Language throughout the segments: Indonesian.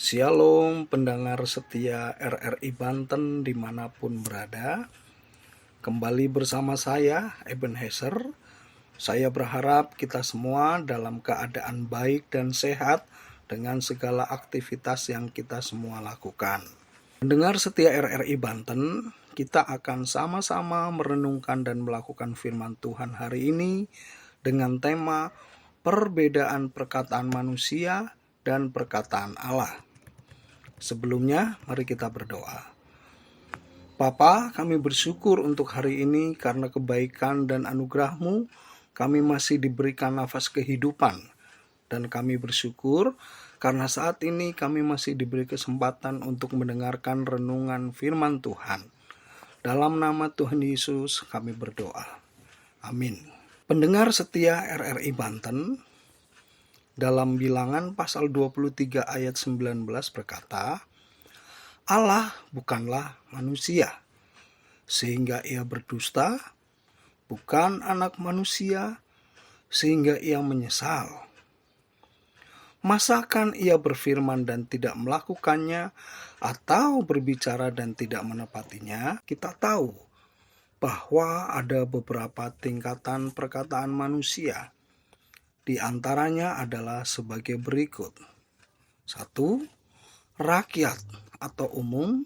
Shalom pendengar setia RRI Banten dimanapun berada. Kembali bersama saya Ebenezer. Saya berharap kita semua dalam keadaan baik dan sehat dengan segala aktivitas yang kita semua lakukan. Pendengar setia RRI Banten, kita akan sama-sama merenungkan dan melakukan firman Tuhan hari ini dengan tema perbedaan perkataan manusia dan perkataan Allah. Sebelumnya, mari kita berdoa. Bapa, kami bersyukur untuk hari ini karena kebaikan dan anugerah-Mu, kami masih diberikan nafas kehidupan. Dan kami bersyukur karena saat ini kami masih diberi kesempatan untuk mendengarkan renungan firman Tuhan. Dalam nama Tuhan Yesus kami berdoa. Amin. Pendengar setia RRI Banten, dalam Bilangan pasal 23 ayat 19 berkata, Allah bukanlah manusia, sehingga ia berdusta, bukan anak manusia, sehingga ia menyesal. Masakan ia berfirman dan tidak melakukannya, atau berbicara dan tidak menepatinya? Kita tahu bahwa ada beberapa tingkatan perkataan manusia. Di antaranya adalah sebagai berikut. 1. Rakyat atau umum.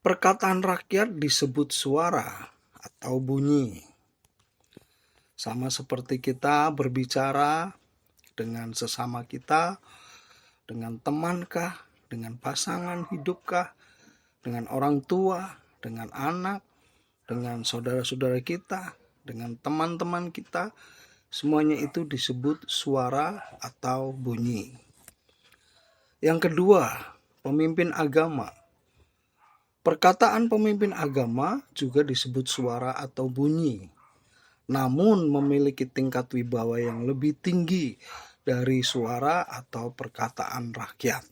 Perkataan rakyat disebut suara atau bunyi. Sama seperti kita berbicara dengan sesama kita, dengan temankah, dengan pasangan hidupkah, dengan orang tua, dengan anak, dengan saudara-saudara kita, dengan teman-teman kita. Semuanya itu disebut suara atau bunyi. Yang kedua, pemimpin agama. Perkataan pemimpin agama juga disebut suara atau bunyi, namun memiliki tingkat wibawa yang lebih tinggi dari suara atau perkataan rakyat.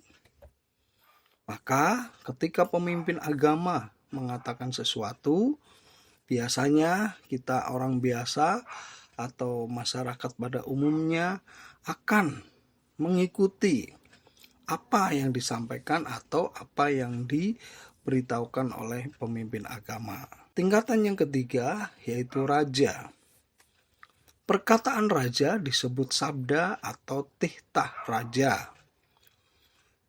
Maka ketika pemimpin agama mengatakan sesuatu, biasanya kita orang biasa atau masyarakat pada umumnya akan mengikuti apa yang disampaikan atau apa yang diberitahukan oleh pemimpin agama. Tingkatan yang ketiga yaitu raja. Perkataan raja disebut sabda atau titah raja.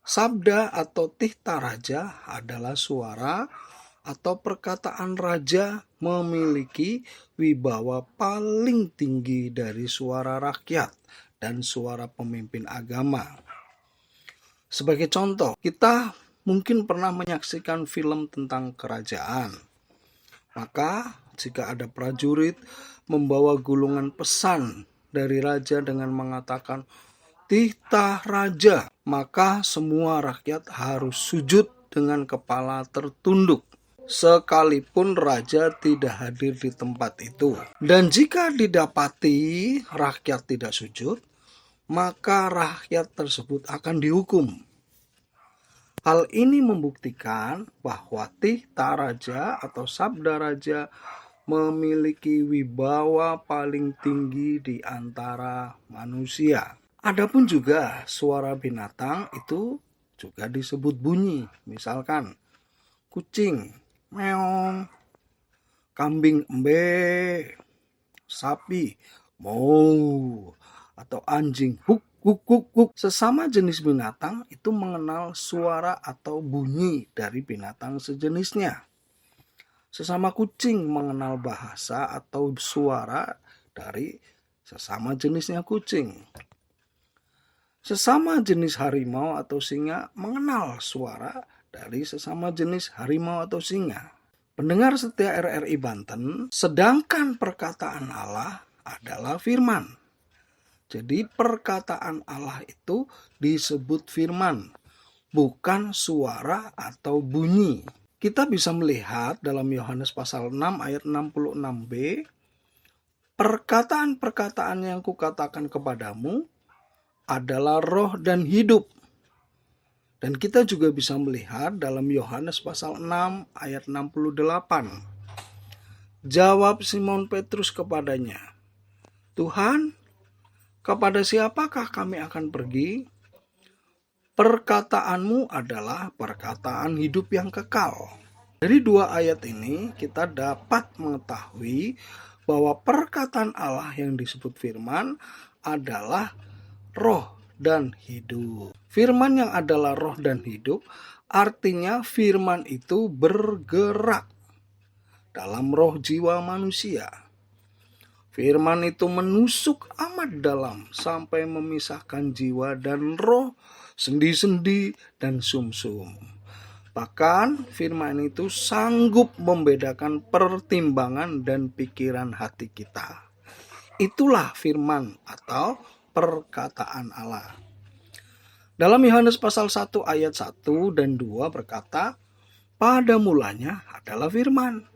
Sabda atau titah raja adalah suara atau perkataan raja memiliki wibawa paling tinggi dari suara rakyat dan suara pemimpin agama. Sebagai contoh, kita mungkin pernah menyaksikan film tentang kerajaan. Maka jika ada prajurit membawa gulungan pesan dari raja dengan mengatakan titah raja, maka semua rakyat harus sujud dengan kepala tertunduk, sekalipun raja tidak hadir di tempat itu. Dan jika didapati rakyat tidak sujud, maka rakyat tersebut akan dihukum. Hal ini membuktikan bahwa titah raja atau sabda raja memiliki wibawa paling tinggi di antara manusia. Adapun juga suara binatang itu juga disebut bunyi. Misalkan kucing meong, kambing embe, sapi mau, atau anjing huk huk huk huk. Sesama jenis binatang itu mengenal suara atau bunyi dari binatang sejenisnya. Sesama kucing mengenal bahasa atau suara dari sesama jenisnya kucing. Sesama jenis harimau atau singa mengenal suara dari sesama jenis harimau atau singa. Pendengar setia RRI Banten, sedangkan perkataan Allah adalah firman. Jadi perkataan Allah itu disebut firman, bukan suara atau bunyi. Kita bisa melihat dalam Yohanes pasal 6 ayat 66b, perkataan-perkataan yang kukatakan kepadamu adalah roh dan hidup. Dan kita juga bisa melihat dalam Yohanes pasal 6 ayat 68. Jawab Simon Petrus kepadanya, Tuhan, kepada siapakah kami akan pergi? Perkataanmu adalah perkataan hidup yang kekal. Dari dua ayat ini kita dapat mengetahui bahwa perkataan Allah yang disebut firman adalah roh dan hidup. Firman yang adalah roh dan hidup artinya firman itu bergerak dalam roh jiwa manusia. Firman itu menusuk amat dalam sampai memisahkan jiwa dan roh, sendi-sendi dan sumsum. Bahkan firman itu sanggup membedakan pertimbangan dan pikiran hati kita. Itulah firman atau perkataan Allah. Dalam Yohanes pasal 1 ayat 1 dan 2 berkata, pada mulanya adalah firman.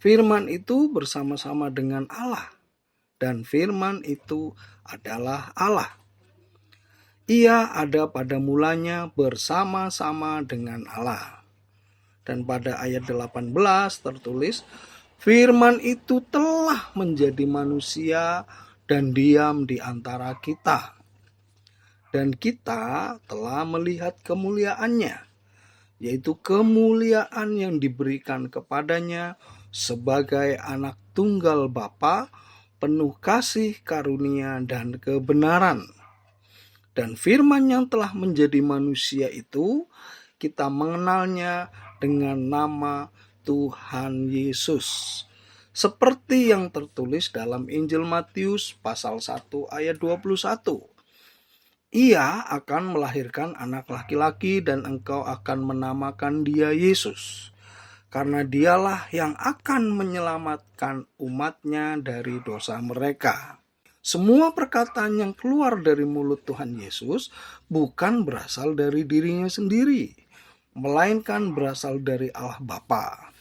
Firman itu bersama-sama dengan Allah. Dan firman itu adalah Allah. Ia ada pada mulanya bersama-sama dengan Allah. Dan pada ayat 18 tertulis, firman itu telah menjadi manusia dan diam di antara kita. Dan kita telah melihat kemuliaannya, yaitu kemuliaan yang diberikan kepadanya sebagai anak tunggal Bapa, penuh kasih, karunia, dan kebenaran. Dan firman yang telah menjadi manusia itu, kita mengenalnya dengan nama Tuhan Yesus. Seperti yang tertulis dalam Injil Matius pasal 1 ayat 21. Ia akan melahirkan anak laki-laki dan engkau akan menamakan dia Yesus. Karena dialah yang akan menyelamatkan umatnya dari dosa mereka. Semua perkataan yang keluar dari mulut Tuhan Yesus bukan berasal dari dirinya sendiri, melainkan berasal dari Allah Bapa.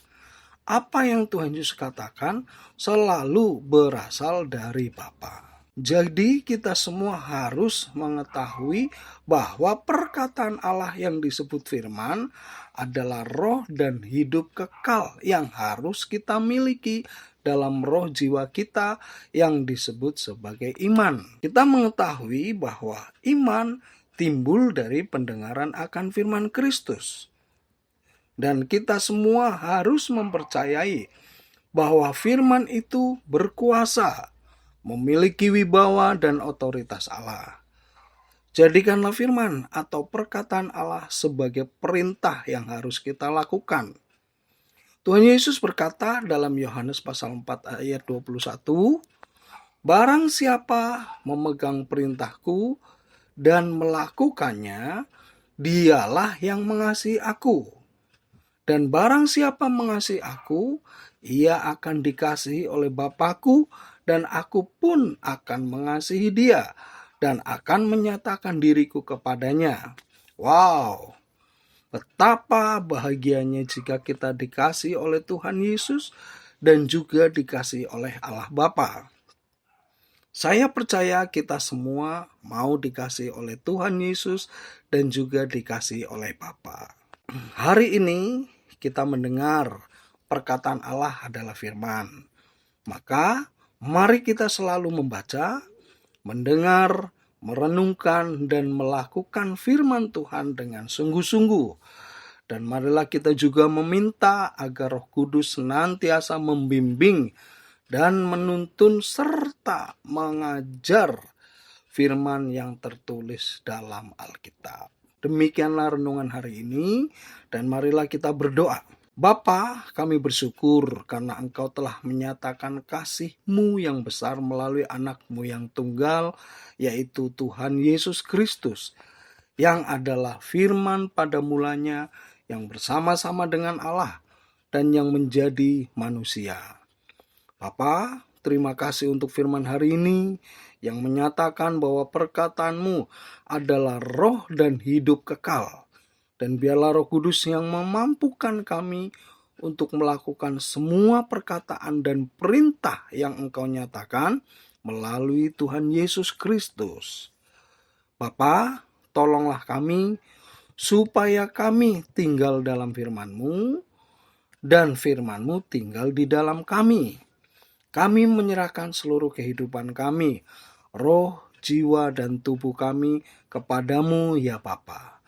Apa yang Tuhan Yesus katakan selalu berasal dari Bapa. Jadi kita semua harus mengetahui bahwa perkataan Allah yang disebut firman adalah roh dan hidup kekal yang harus kita miliki dalam roh jiwa kita yang disebut sebagai iman. Kita mengetahui bahwa iman timbul dari pendengaran akan firman Kristus. Dan kita semua harus mempercayai bahwa firman itu berkuasa, memiliki wibawa dan otoritas Allah. Jadikanlah firman atau perkataan Allah sebagai perintah yang harus kita lakukan. Tuhan Yesus berkata dalam Yohanes pasal 4 ayat 21, barang siapa memegang perintahku dan melakukannya, dialah yang mengasihi aku. Dan barang siapa mengasihi aku, ia akan dikasihi oleh Bapa-Ku, dan aku pun akan mengasihi dia, dan akan menyatakan diriku kepadanya. Wow! Betapa bahagianya jika kita dikasihi oleh Tuhan Yesus dan juga dikasihi oleh Allah Bapa. Saya percaya kita semua mau dikasihi oleh Tuhan Yesus dan juga dikasihi oleh Bapa. Hari ini kita mendengar perkataan Allah adalah firman. Maka mari kita selalu membaca, mendengar, merenungkan dan melakukan firman Tuhan dengan sungguh-sungguh. Dan marilah kita juga meminta agar Roh Kudus senantiasa membimbing dan menuntun serta mengajar firman yang tertulis dalam Alkitab. Demikianlah renungan hari ini dan marilah kita berdoa. Bapa, kami bersyukur karena Engkau telah menyatakan kasih-Mu yang besar melalui anak-Mu yang tunggal, yaitu Tuhan Yesus Kristus, yang adalah firman pada mulanya, yang bersama-sama dengan Allah, dan yang menjadi manusia. Bapa, terima kasih untuk firman hari ini, yang menyatakan bahwa perkataan-Mu adalah roh dan hidup kekal. Dan biarlah Roh Kudus yang memampukan kami untuk melakukan semua perkataan dan perintah yang Engkau nyatakan melalui Tuhan Yesus Kristus. Bapa, tolonglah kami supaya kami tinggal dalam firman-Mu dan firman-Mu tinggal di dalam kami. Kami menyerahkan seluruh kehidupan kami, roh, jiwa, dan tubuh kami kepadamu ya Bapa.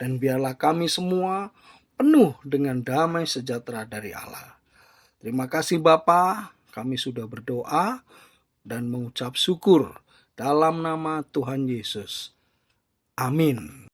dan biarlah kami semua penuh dengan damai sejahtera dari Allah. Terima kasih Bapa, kami sudah berdoa dan mengucap syukur dalam nama Tuhan Yesus. Amin.